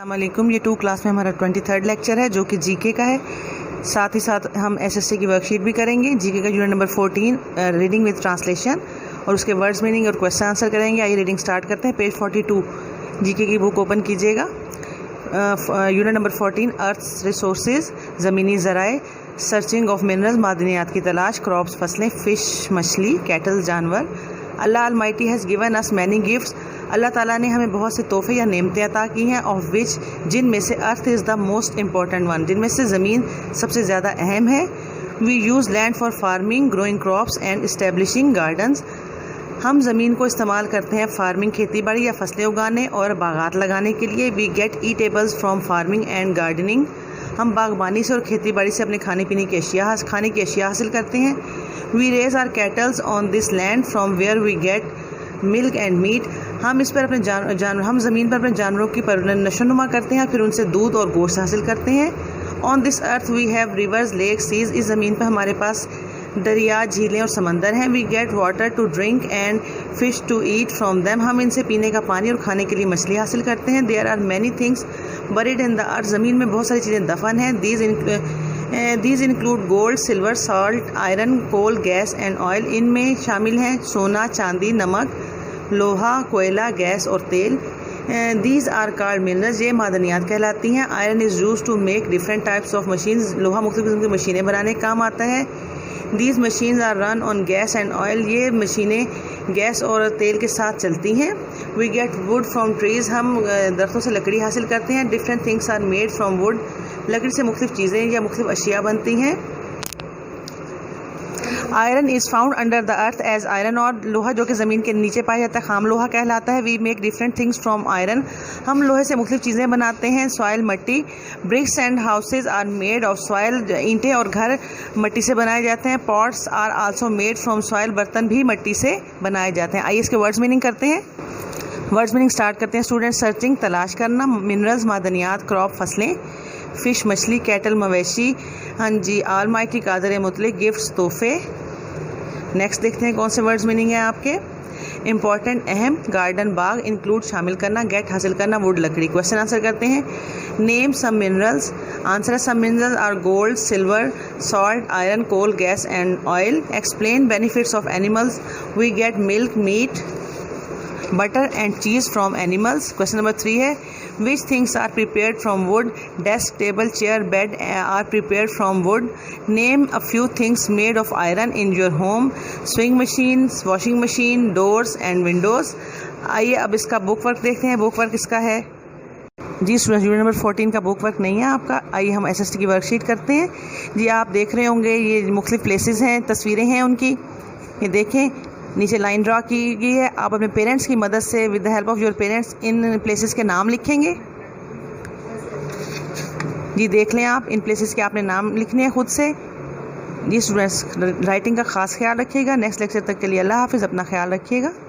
अस्सलामुअलैकुम। ये 2 क्लास में हमारा 23rd लेक्चर है जो कि जीके का है। साथ ही साथ हम एसएससी की वर्कशीट भी करेंगे। जीके का unit number 14 reading with translation और उसके वर्ड्स मीनिंग और क्वेश्चन आंसर करेंगे। आइए रीडिंग स्टार्ट करते हैं। पेज 42 जीके की बुक ओपन कीजिएगा। यूनिट नंबर 14 अर्थ रिसोर्सेज, ज़मीनी ज़राए, सर्चिंग ऑफ मिनरल्स, मादनियात की तलाश, क्रॉप्स फसलें, फ़िश मछली, कैटल जानवर। Allah almighty has given us many gifts, Allah ताला ने हमें बहुत से तोहफ़े या नेमतें अता की हैं। ऑफ विच, जिनमें से earth is the most important one, जिनमें से ज़मीन सबसे ज़्यादा अहम है। We use land for farming, growing crops and establishing gardens, हम ज़मीन को इस्तेमाल करते हैं फार्मिंग, खेती बाड़ी या फसलें उगाने और बागात लगाने के लिए। We get eatables from farming and gardening, हम बागबानी से और खेती बाड़ी से अपने खाने पीने की अशिया हासिल करते हैं। We raise our cattles on this land from where we get milk and meat, हम इस पर अपने हम ज़मीन पर अपने जानवरों की नशोनुमा करते हैं, फिर उनसे दूध और गोश्त हासिल करते हैं। On this earth we have rivers, lake, seas, इस ज़मीन पर हमारे पास दरिया, झीलें और समंदर हैं। We get water to drink and fish to eat from them, हम इनसे पीने का पानी और खाने के लिए मछली हासिल करते हैं। There are many things buried in the earth, ज़मीन में बहुत सारी चीज़ें दफन हैं। These include gold, silver, salt, iron, coal, gas and oil, इनमें शामिल हैं सोना, चांदी, नमक, लोहा, कोयला, गैस और तेल। दीज आर कॉल्ड मिनरल्स, ये मादनियात कहलाती हैं। Iron is use to make different types of machines, लोहा मुख्तलिफ किस्म की मशीनें बनाने का काम आता है। These machines are run on gas and oil, ये मशीनें गैस और तेल के साथ चलती हैं। We get wood from trees, हम दरख्तों से लकड़ी हासिल करते हैं। Different things are made from wood, लकड़ी से मुख्तलिफ चीज़ें या मुख्तलिफ अशिया बनती हैं। Iron is found under the earth as iron ore, लोहा जो कि ज़मीन के नीचे पाया जाता है खाम लोहा कहलाता है। We make different things from iron, हम लोहे से मुख्तलिफ चीज़ें बनाते हैं। सॉयल, मट्टी, bricks and houses are made of soil, ईंटें और घर मट्टी से बनाए जाते हैं। Pots are also made from soil, बर्तन भी मट्टी से बनाए जाते हैं। आइए इसके वर्ड्स मीनिंग करते हैं। वर्ड्स मीनिंग स्टार्ट करते हैं। स्टूडेंट, सर्चिंग तलाश करना, मिनरल्स मादनियात, क्रॉप फसलें, फ़िश मछली, कैटल मवेशी, हाँ जी, ऑलमाइटी कादर मुतलक, गिफ्ट्स तोहफे। नेक्स्ट देखते हैं कौन से वर्ड्स मीनिंग है आपके। इंपॉर्टेंट अहम, गार्डन बाग, इंक्लूड शामिल करना, गेट हासिल करना, वुड लकड़ी। क्वेश्चन आंसर करते हैं। नेम सम मिनरल्स, आंसर है some minerals are gold, silver, salt, iron, coal, gas and oil. Explain benefits of animals, we get milk, meat, butter and cheese from animals. Question number 3 है which things are prepared from wood, desk, table, chair, bed are prepared from wood. Name a few things made of iron in your home, sewing machine, washing machine, doors and windows. आइए अब इसका book work देखते हैं। Book work इसका है जी student, unit number 14 का book work नहीं है आपका। आइए हम एसएसटी की वर्कशीट करते हैं। जी आप देख रहे होंगे ये मुख्तलिफ प्लेसेस हैं, तस्वीरें हैं उनकी, ये देखें नीचे लाइन ड्रा की गई है। आप अपने पेरेंट्स की मदद से with the help of your parents in places के नाम लिखेंगे। जी देख लें आप, इन प्लेसेस के आपने नाम लिखने हैं खुद से। जी स्टूडेंट्स, राइटिंग का खास ख्याल रखिएगा। नेक्स्ट लेक्चर तक के लिए अल्लाह हाफिज़, अपना ख्याल रखिएगा।